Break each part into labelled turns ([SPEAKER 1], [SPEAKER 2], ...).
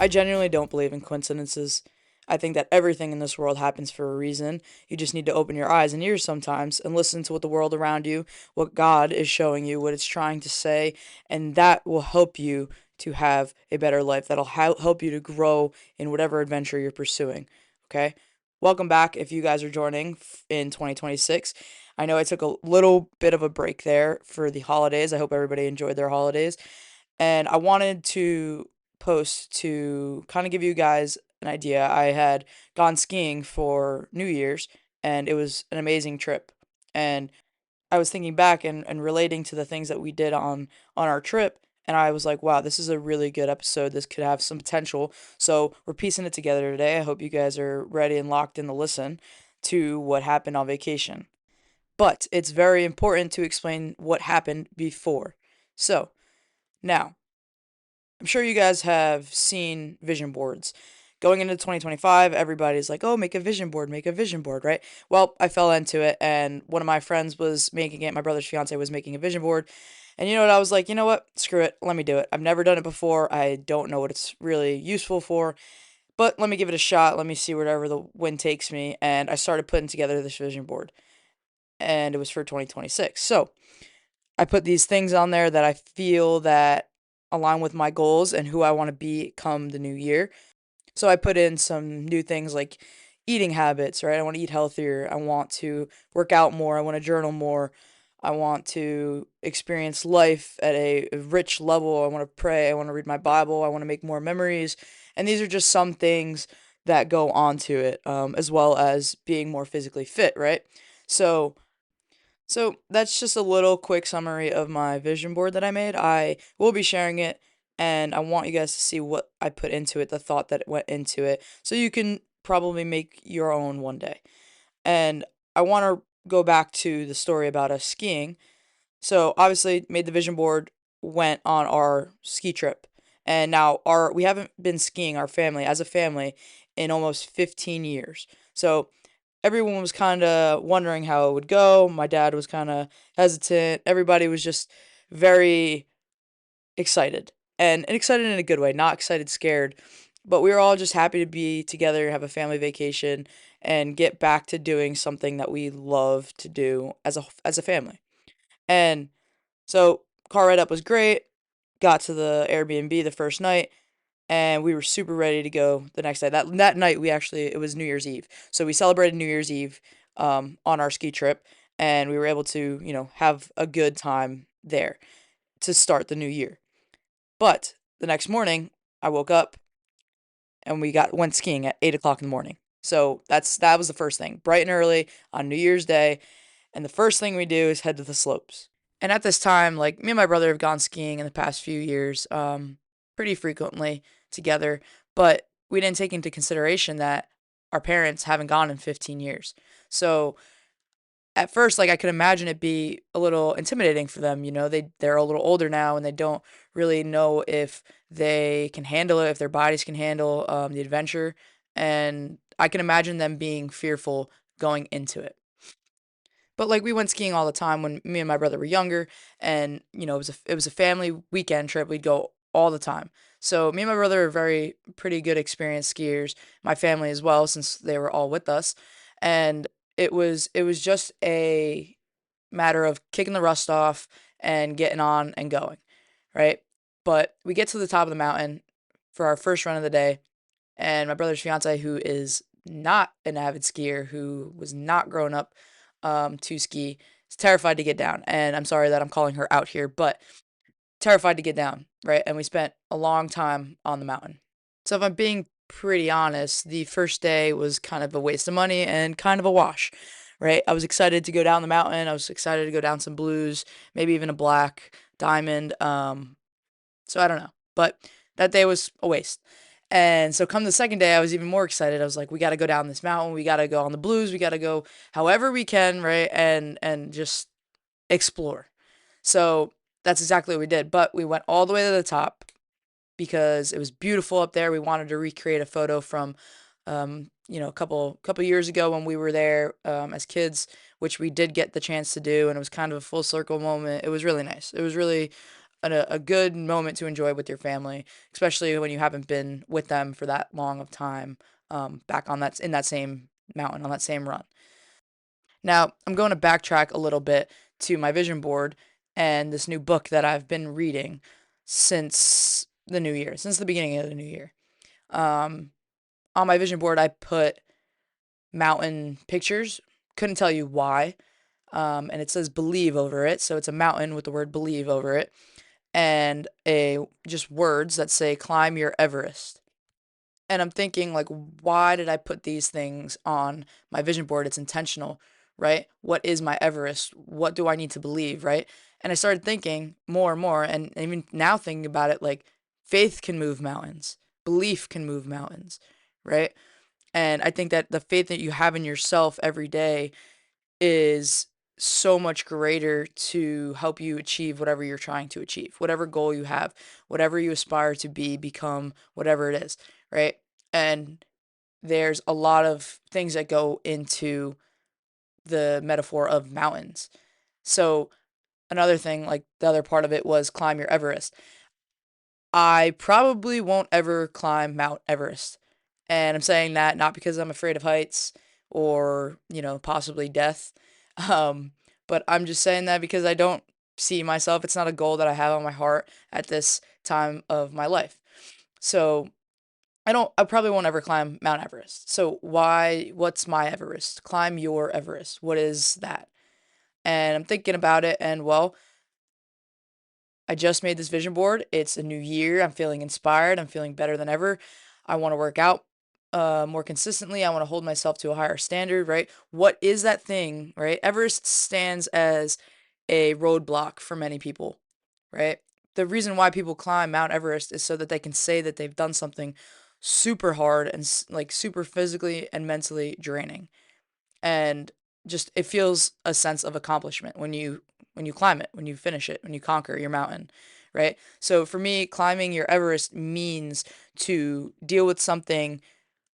[SPEAKER 1] I genuinely don't believe in coincidences. I think that everything in this world happens for a reason. You just need to open your eyes and ears sometimes and listen to what the world around you, what God is showing you, what it's trying to say, and that will help you to have a better life. That'll help you to grow in whatever adventure you're pursuing. Okay? Welcome back if you guys are joining in 2026. I know I took a little bit of a break there for the holidays. I hope everybody enjoyed their holidays. And I wanted to post to kind of give you guys an idea. I had gone skiing for New Year's and it was an amazing trip. And I was thinking back and relating to the things that we did on our trip, and I was like, wow, this is a really good episode. This could have some potential. So we're piecing it together today. I hope you guys are ready and locked in to listen to what happened on vacation. But it's very important to explain what happened before. So now I'm sure you guys have seen vision boards. Going into 2025, everybody's like, oh, make a vision board, right? Well, I fell into it, and one of my friends was making it. My brother's fiance was making a vision board. And you know what? I was like, you know what? Screw it. Let me do it. I've never done it before. I don't know what it's really useful for, but let me give it a shot. Let me see wherever the wind takes me. And I started putting together this vision board, and it was for 2026. So I put these things on there that I feel that align with my goals and who I want to be come the new year. So I put in some new things like eating habits, right? I want to eat healthier. I want to work out more. I want to journal more. I want to experience life at a rich level. I want to pray. I want to read my Bible. I want to make more memories. And these are just some things that go onto it, as well as being more physically fit, right? So so that's just a little quick summary of my vision board that I made. I will be sharing it, and I want you guys to see what I put into it, the thought that went into it, so you can probably make your own one day. And I want to go back to the story about us skiing. So obviously made the vision board, went on our ski trip. And now our we haven't been skiing our family as a family in almost 15 years. So everyone was kind of wondering how it would go. My dad was kind of hesitant. Everybody was just very excited and excited in a good way, not excited, scared. But we were all just happy to be together, have a family vacation, and get back to doing something that we love to do as a family. And so car ride up was great. Got to the Airbnb the first night, and we were super ready to go the next day. That night we actually it was New Year's Eve, so we celebrated New Year's Eve on our ski trip, and we were able to have a good time there to start the new year. But the next morning, I woke up and we got went skiing at 8 o'clock in the morning. So that was the first thing, bright and early on New Year's Day, and the first thing we do is head to the slopes. And at this time, like me and my brother have gone skiing in the past few years, pretty frequently together, but we didn't take into consideration that our parents haven't gone in 15 years. So at first, like I could imagine it be a little intimidating for them. They're a little older now and they don't really know if they can handle it, if their bodies can handle the adventure, and I can imagine them being fearful going into it. But like we went skiing all the time when me and my brother were younger, and it was a family weekend trip. We'd go all the time. So me and my brother are very pretty good experienced skiers. My family as well, since they were all with us, and it was just a matter of kicking the rust off and getting on and going, right? But we get to the top of the mountain for our first run of the day, and my brother's fiance, who is not an avid skier, who was not grown up to ski, is terrified to get down. And I'm sorry that I'm calling her out here, but terrified to get down, right? And we spent a long time on the mountain. So if I'm being pretty honest, the first day was kind of a waste of money and kind of a wash, right? I was excited to go down the mountain. I was excited to go down some blues, maybe even a black diamond. So I don't know, but that day was a waste. And so come the second day, I was even more excited. I was like, we got to go down this mountain. We got to go on the blues. We got to go however we can, right? And just explore. So that's exactly what we did. But we went all the way to the top because it was beautiful up there. We wanted to recreate a photo from, a couple years ago when we were there as kids, which we did get the chance to do, and it was kind of a full circle moment. It was really nice. It was really a good moment to enjoy with your family, especially when you haven't been with them for that long of time, back on that in that same mountain on that same run. Now, I'm going to backtrack a little bit to my vision board and this new book that I've been reading since the new year, since the beginning of the new year. Um, on my vision board, I put mountain pictures. Couldn't tell you why. And it says believe over it. So it's a mountain with the word believe over it. And a just words that say climb your Everest. And I'm thinking, like, why did I put these things on my vision board? It's intentional, right? What is my Everest? What do I need to believe, right? And I started thinking more and more, and even now thinking about it, like, faith can move mountains, belief can move mountains, right? And I think that the faith that you have in yourself every day is so much greater to help you achieve whatever you're trying to achieve, whatever goal you have, whatever you aspire to be, become, whatever it is, right? And there's a lot of things that go into the metaphor of mountains. So, another thing, like the other part of it was climb your Everest. I probably won't ever climb Mount Everest. And I'm saying that not because I'm afraid of heights or, possibly death. Um, but I'm just saying that because I don't see myself. It's not a goal that I have on my heart at this time of my life. So I probably won't ever climb Mount Everest. So what's my Everest? Climb your Everest. What is that? And I'm thinking about it, and well, I just made this vision board. It's a new year. I'm feeling inspired. I'm feeling better than ever. I want to work out more consistently. I want to hold myself to a higher standard, right? What is that thing, right? Everest stands as a roadblock for many people, right? The reason why people climb Mount Everest is so that they can say that they've done something super hard and like super physically and mentally draining, and just it feels a sense of accomplishment when you climb it, when you finish it, when you conquer your mountain, right? So for me, climbing your Everest means to deal with something,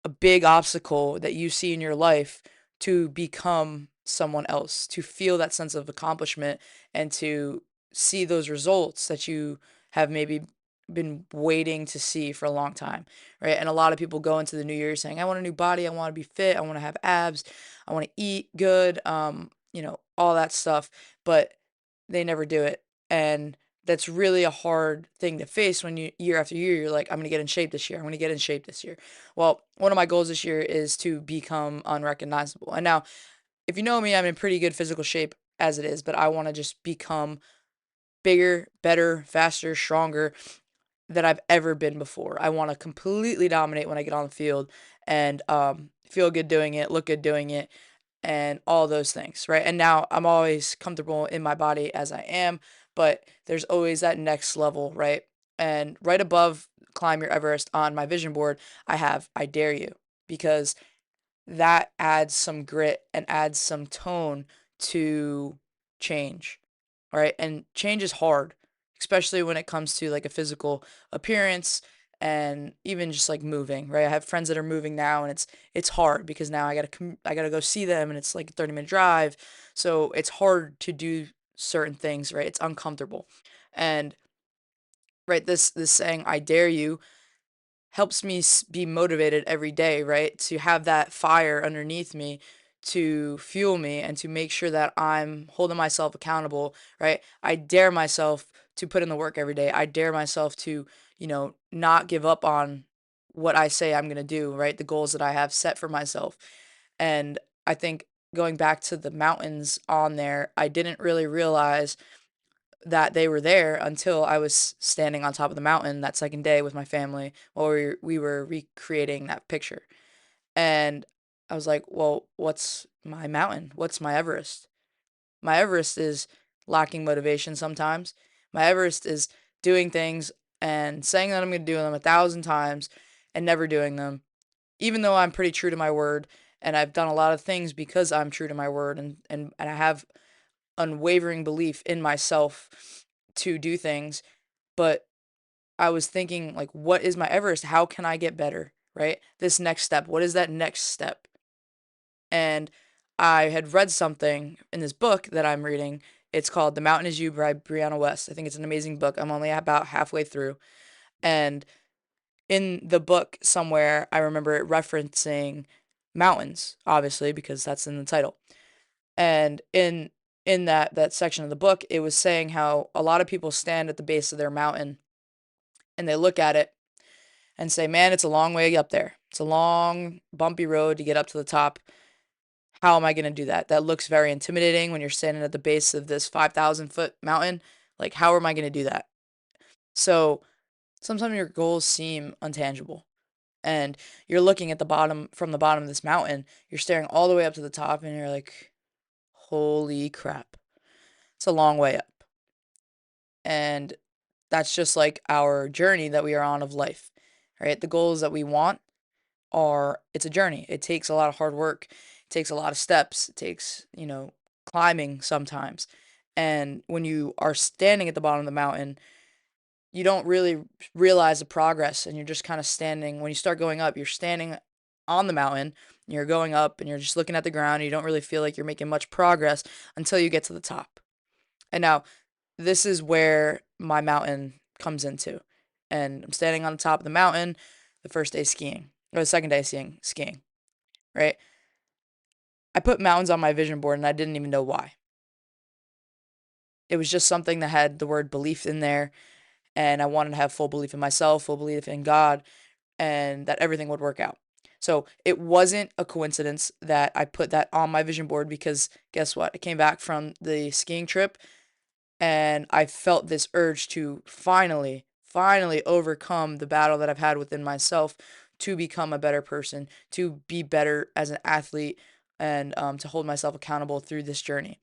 [SPEAKER 1] a big obstacle that you see in your life, to become someone else, to feel that sense of accomplishment, and to see those results that you have maybe been waiting to see for a long time, right? And a lot of people go into the new year saying, I want a new body, I want to be fit, I want to have abs, I want to eat good, all that stuff, but they never do it. And that's really a hard thing to face when you year after year you're like, I'm going to get in shape this year. I'm going to get in shape this year. Well, one of my goals this year is to become unrecognizable. And now, if you know me, I'm in pretty good physical shape as it is, but I want to just become bigger, better, faster, stronger than I've ever been before. I want to completely dominate when I get on the field and feel good doing it, look good doing it, and all those things, right? And now I'm always comfortable in my body as I am, but there's always that next level, right? And right above climb your Everest on my vision board, I have I dare you, because that adds some grit and adds some tone to change. All right. And change is hard, especially when it comes to like a physical appearance and even just like moving, right? I have friends that are moving now, and it's hard because now I got to go see them, and it's like a 30-minute drive. So it's hard to do certain things, right? It's uncomfortable. And right, this saying I dare you helps me be motivated every day, right? To have that fire underneath me to fuel me and to make sure that I'm holding myself accountable, right? I dare myself to put in the work every day. I dare myself to, not give up on what I say I'm going to do, right? The goals that I have set for myself. And I think going back to the mountains on there, I didn't really realize that they were there until I was standing on top of the mountain that second day with my family while we were recreating that picture. And I was like, well, what's my mountain? What's my Everest? My Everest is lacking motivation sometimes. My Everest is doing things and saying that I'm going to do them 1,000 times and never doing them, even though I'm pretty true to my word. And I've done a lot of things because I'm true to my word, and I have unwavering belief in myself to do things. But I was thinking, like, what is my Everest? How can I get better? Right? This next step. What is that next step? And I had read something in this book that I'm reading. It's called The Mountain Is You by Brianna West. I think it's an amazing book. I'm only about halfway through. And in the book somewhere, I remember it referencing mountains, obviously, because that's in the title. And in that section of the book, it was saying how a lot of people stand at the base of their mountain and they look at it and say, "Man, it's a long way up there. It's a long, bumpy road to get up to the top. How am I going to do that? That looks very intimidating when you're standing at the base of this 5,000-foot mountain. Like, how am I going to do that?" So sometimes your goals seem untangible. And you're looking at the bottom from the bottom of this mountain, you're staring all the way up to the top, and you're like, holy crap, it's a long way up. And that's just like our journey that we are on of life, right? The goals that we want are, it's a journey. It takes a lot of hard work, it takes a lot of steps, it takes, climbing sometimes. And when you are standing at the bottom of the mountain, you don't really realize the progress, and you're just kind of standing. When you start going up, you're standing on the mountain, and you're going up, and you're just looking at the ground, and you don't really feel like you're making much progress until you get to the top. And now this is where my mountain comes into. And I'm standing on the top of the mountain the first day skiing, or the second day skiing, right? I put mountains on my vision board and I didn't even know why. It was just something that had the word belief in there, and I wanted to have full belief in myself, full belief in God, and that everything would work out. So it wasn't a coincidence that I put that on my vision board, because guess what? I came back from the skiing trip and I felt this urge to finally overcome the battle that I've had within myself to become a better person, to be better as an athlete, and to hold myself accountable through this journey.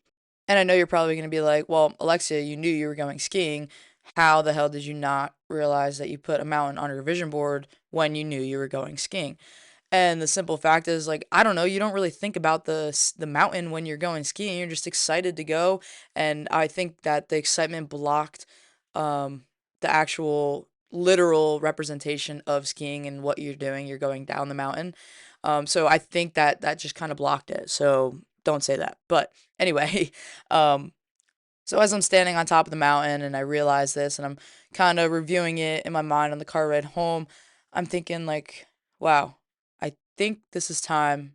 [SPEAKER 1] And I know you're probably going to be like, well, Alexia, you knew you were going skiing. How the hell did you not realize that you put a mountain on your vision board when you knew you were going skiing? And the simple fact is, like, I don't know, you don't really think about the mountain when you're going skiing. You're just excited to go, and I think that the excitement blocked the actual literal representation of skiing and what you're doing. You're going down the mountain, so I think that that just kind of blocked it. So don't say that. But anyway, um, so as I'm standing on top of the mountain and I realize this, and I'm kind of reviewing it in my mind on the car ride home, I'm thinking like, wow, I think this is time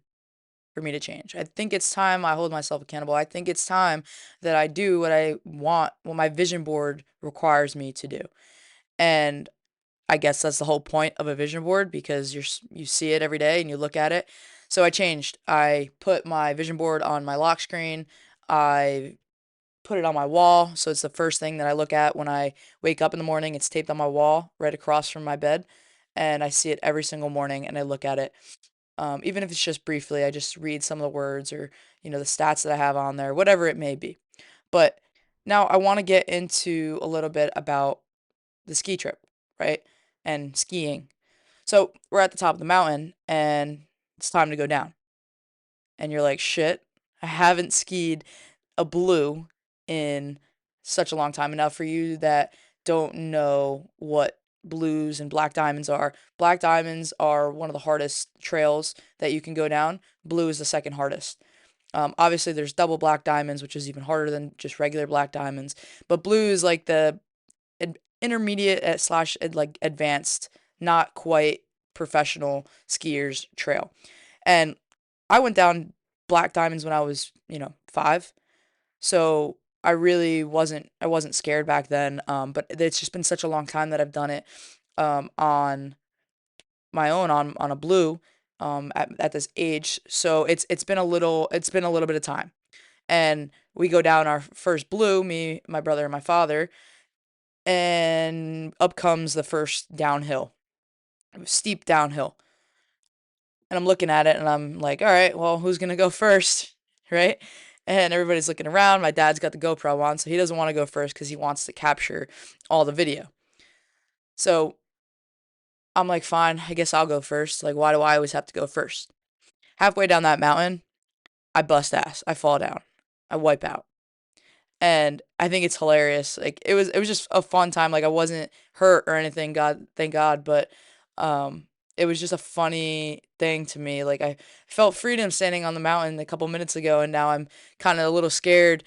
[SPEAKER 1] for me to change. I think it's time I hold myself accountable. I think it's time that I do what I want, what my vision board requires me to do. And I guess that's the whole point of a vision board, because you see it every day and you look at it. So I changed. I put my vision board on my lock screen. I put it on my wall, so it's the first thing that I look at when I wake up in the morning. It's taped on my wall right across from my bed, and I see it every single morning, and I look at it. Even if it's just briefly, I just read some of the words, or the stats that I have on there, whatever it may be. But now I want to get into a little bit about the ski trip, right? And skiing. So we're at the top of the mountain, and it's time to go down. And you're like, shit, I haven't skied a blue in such a long time. And now, for you that don't know what blues and black diamonds are, black diamonds are one of the hardest trails that you can go down. Blue is the second hardest. Obviously, there's double black diamonds, which is even harder than just regular black diamonds. But blue is like the intermediate slash like advanced, not quite professional skiers trail. And I went down black diamonds when I was, 5. So I wasn't scared back then. But it's just been such a long time that I've done it on my own, on a blue, at this age. So it's been a little bit of time. And we go down our first blue, me, my brother, and my father, and up comes the first downhill, steep downhill. And I'm looking at it and I'm like, all right, well, who's gonna go first, right? And everybody's looking around. My dad's got the GoPro on, so he doesn't want to go first because he wants to capture all the video. So I'm like, fine, I guess I'll go first. Like, why do I always have to go first? Halfway down that mountain, I bust ass. I fall down. I wipe out. And I think it's hilarious. Like, it was just a fun time. Like, I wasn't hurt or anything, God, thank God, but um it was just a funny thing to me. Like, I felt freedom standing on the mountain a couple minutes ago, and now I'm kind of a little scared,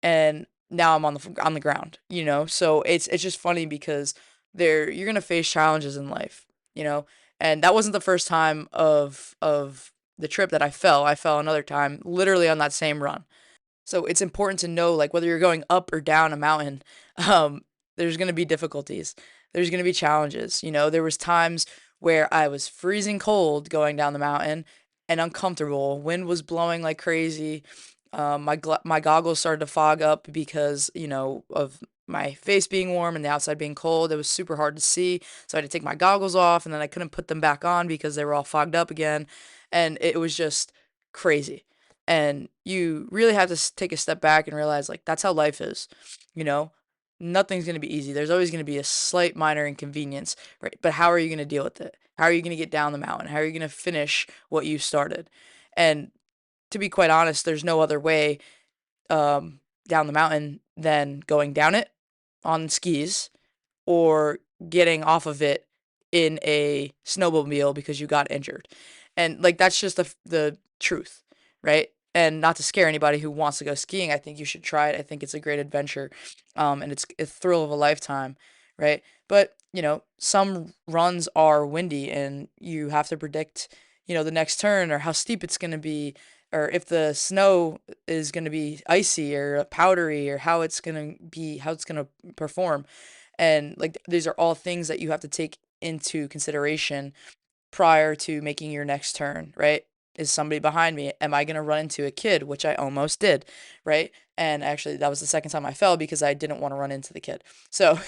[SPEAKER 1] and now I'm on the ground, you know? So it's just funny because you're going to face challenges in life, you know? And that wasn't the first time of the trip that I fell. I fell another time literally on that same run. So it's important to know, like, whether you're going up or down a mountain, um, there's going to be difficulties. There's going to be challenges. You know, there was times where I was freezing cold going down the mountain and uncomfortable. Wind was blowing like crazy. My goggles started to fog up because, you know, of my face being warm and the outside being cold. It was super hard to see, so I had to take my goggles off, and then I couldn't put them back on because they were all fogged up again, and it was just crazy. And you really have to take a step back and realize, like, that's how life is, you know? Nothing's going to be easy. There's always going to be a slight minor inconvenience, right? But how are you going to deal with it? How are you going to get down the mountain? How are you going to finish what you started? And to be quite honest, there's no other way down the mountain than going down it on skis or getting off of it in a snowmobile because you got injured. And like that's just the truth, right? And not to scare anybody who wants to go skiing, I think you should try it. I think it's a great adventure. And it's a thrill of a lifetime, right? But, you know, some runs are windy and you have to predict, you know, the next turn or how steep it's going to be or if the snow is going to be icy or powdery or how it's going to perform. And like these are all things that you have to take into consideration prior to making your next turn, right? Is somebody behind me? Am I going to run into a kid, which I almost did, right? And actually, that was the second time I fell because I didn't want to run into the kid. So,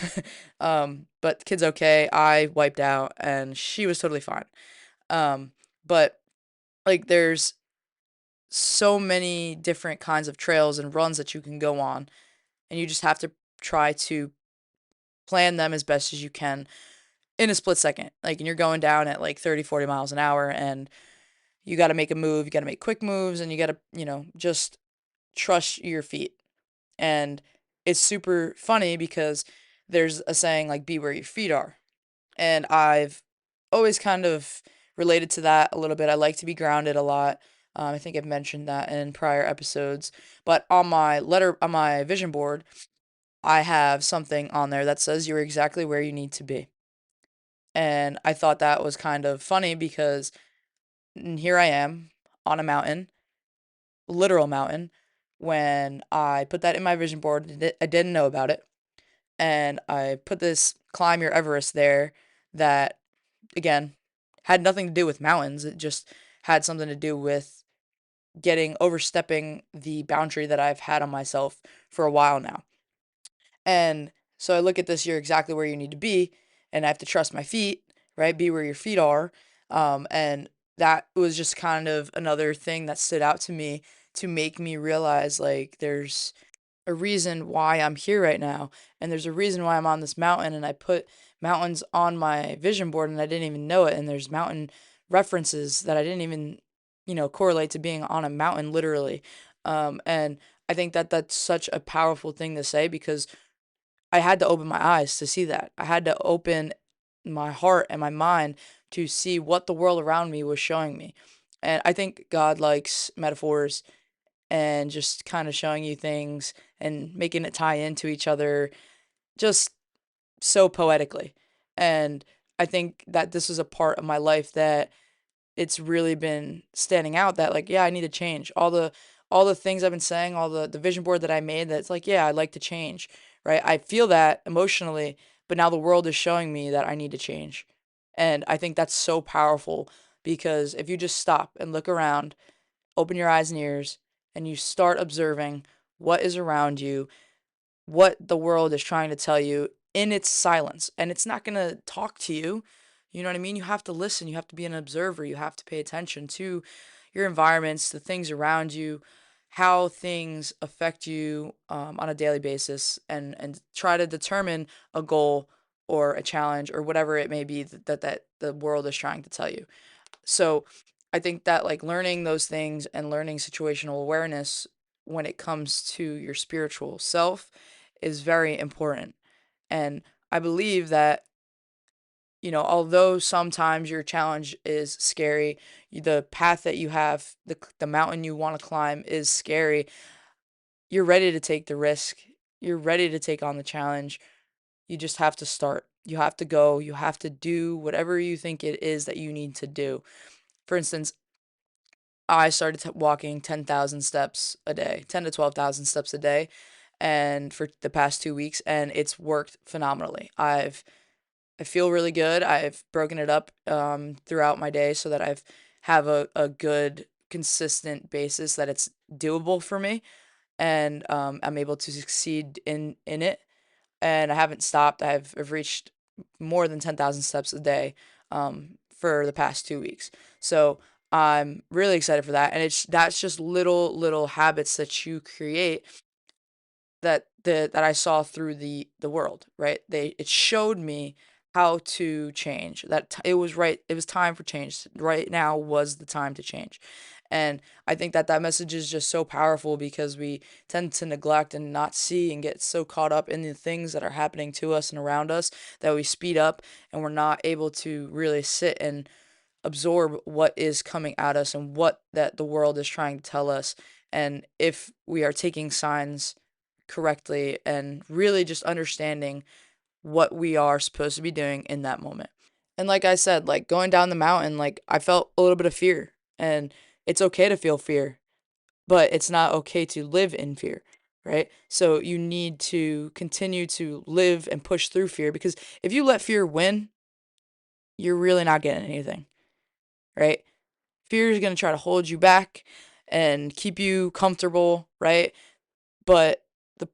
[SPEAKER 1] but the kid's okay. I wiped out, and she was totally fine. Um, but like, there's so many different kinds of trails and runs that you can go on, and you just have to try to plan them as best as you can in a split second. Like, and you're going down at like 30, 40 miles an hour, and you got to make a move. You got to make quick moves, and you got to, you know, just trust your feet. And it's super funny because there's a saying like, be where your feet are. And I've always kind of related to that a little bit. I like to be grounded a lot. I think I've mentioned that in prior episodes. But on my vision board, I have something on there that says you're exactly where you need to be. And I thought that was kind of funny because here I am on a mountain, literal mountain, when I put that in my vision board. I didn't know about it. And I put this climb your Everest there that, again, had nothing to do with mountains. It just had something to do with overstepping the boundary that I've had on myself for a while now. And so I look at this, you're exactly where you need to be, and I have to trust my feet, right? Be where your feet are. And that was just kind of another thing that stood out to me to make me realize like there's a reason why I'm here right now, and there's a reason why I'm on this mountain, and I put mountains on my vision board and I didn't even know it, and there's mountain references that I didn't even, you know, correlate to being on a mountain literally. And I think that that's such a powerful thing to say because I had to open my eyes to see that. I had to open my heart and my mind to see what the world around me was showing me. And I think God likes metaphors and just kind of showing you things and making it tie into each other just so poetically. And I think that this is a part of my life that it's really been standing out that like, yeah, I need to change. All the things I've been saying, all the vision board that I made that's like, yeah, I'd like to change, right? I feel that emotionally, but now the world is showing me that I need to change. And I think that's so powerful because if you just stop and look around, open your eyes and ears, and you start observing what is around you, what the world is trying to tell you in its silence. And it's not going to talk to you. You know what I mean? You have to listen. You have to be an observer. You have to pay attention to your environments, the things around you, how things affect you on a daily basis, and try to determine a goal or a challenge or whatever it may be that the world is trying to tell you. So I think that like learning those things and learning situational awareness when it comes to your spiritual self is very important. And I believe that, you know, although sometimes your challenge is scary, the path that you have, the mountain you want to climb is scary, you're ready to take the risk. you're ready to take on the challenge, you just have to start. You have to go, you have to do whatever you think it is that you need to do. For instance, I started walking 10,000 steps a day, 10 to 12,000 steps a day, and for the past 2 weeks, and it's worked phenomenally. I feel really good. I've broken it up throughout my day so that I've have a good consistent basis that it's doable for me, and I'm able to succeed in it. And I haven't stopped. I've reached more than 10,000 steps a day for the past 2 weeks. So I'm really excited for that. And that's just little habits that you create that I saw through the world, right? It showed me how to change. It was right. It was time for change. Right now was the time to change. And I think that message is just so powerful because we tend to neglect and not see and get so caught up in the things that are happening to us and around us that we speed up and we're not able to really sit and absorb what is coming at us and what that the world is trying to tell us, and if we are taking signs correctly and really just understanding what we are supposed to be doing in that moment. And like I said, like going down the mountain, like I felt a little bit of fear, and it's okay to feel fear, but it's not okay to live in fear, right? So you need to continue to live and push through fear, because if you let fear win, you're really not getting anything, right? Fear is going to try to hold you back and keep you comfortable, right? But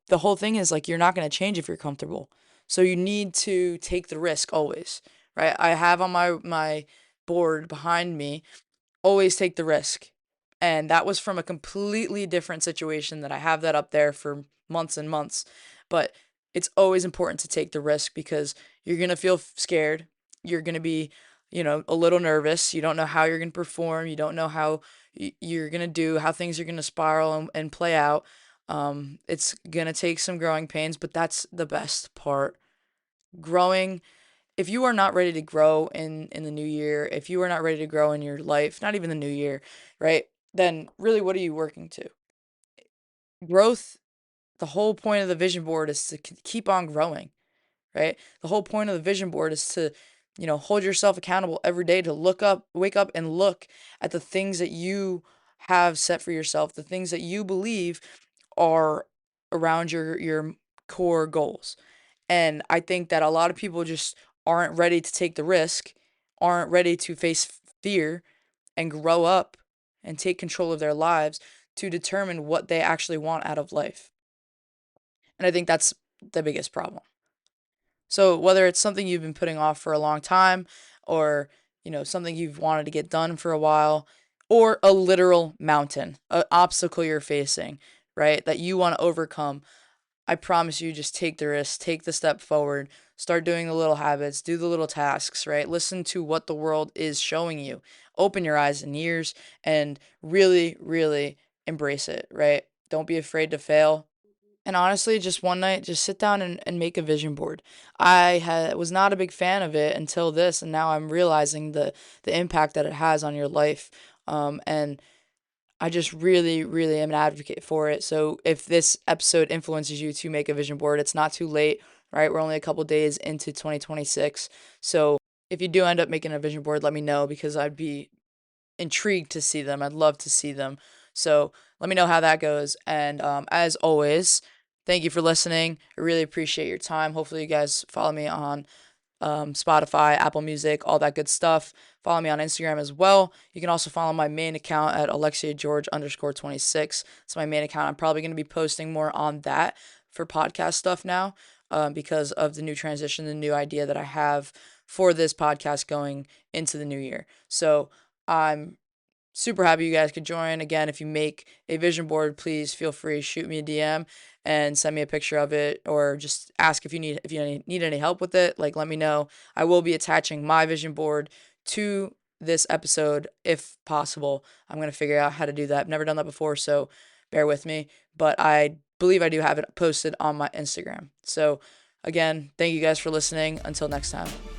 [SPEAKER 1] the whole thing is like you're not going to change if you're comfortable. So you need to take the risk always, right? I have on my board behind me, always take the risk. And that was from a completely different situation that I have that up there for months and months. But it's always important to take the risk because you're going to feel scared. You're going to be, a little nervous. You don't know how you're going to perform. You don't know how you're going to do, how things are going to spiral and play out. It's going to take some growing pains, but that's the best part. Growing, if you are not ready to grow in the new year, if you are not ready to grow in your life, not even the new year, right? Then really what are you working to? Growth, the whole point of the vision board is to keep on growing, right? The whole point of the vision board is to, hold yourself accountable every day to wake up and look at the things that you have set for yourself, the things that you believe are around your core goals. And I think that a lot of people just aren't ready to take the risk, aren't ready to face fear and grow up and take control of their lives to determine what they actually want out of life. And I think that's the biggest problem. So whether it's something you've been putting off for a long time, or, something you've wanted to get done for a while, or a literal mountain, an obstacle you're facing, right? That you want to overcome, I promise you, just take the risk, take the step forward, start doing the little habits, do the little tasks, right? Listen to what the world is showing you. Open your eyes and ears and really, really embrace it, right? Don't be afraid to fail. And honestly, just one night, just sit down and make a vision board. Was not a big fan of it until this, and now I'm realizing the impact that it has on your life. And I just really, really am an advocate for it. So if this episode influences you to make a vision board, it's not too late, right? We're only a couple days into 2026. So if you do end up making a vision board, let me know because I'd be intrigued to see them. I'd love to see them. So let me know how that goes. And as always, thank you for listening. I really appreciate your time. Hopefully, you guys follow me on Spotify, Apple Music, all that good stuff. Follow me on Instagram as well. You can also follow my main account at alexiageorge_26. It's my main account. I'm probably going to be posting more on that for podcast stuff now because of the new transition, the new idea that I have for this podcast going into the new year. So I'm super happy you guys could join. Again, if you make a vision board, please feel free to shoot me a DM and send me a picture of it, or just ask if you need any help with it. Like, let me know. I will be attaching my vision board to this episode if possible. I'm gonna figure out how to do that. I've never done that before, so bear with me. But I believe I do have it posted on my Instagram. So again, thank you guys for listening. Until next time.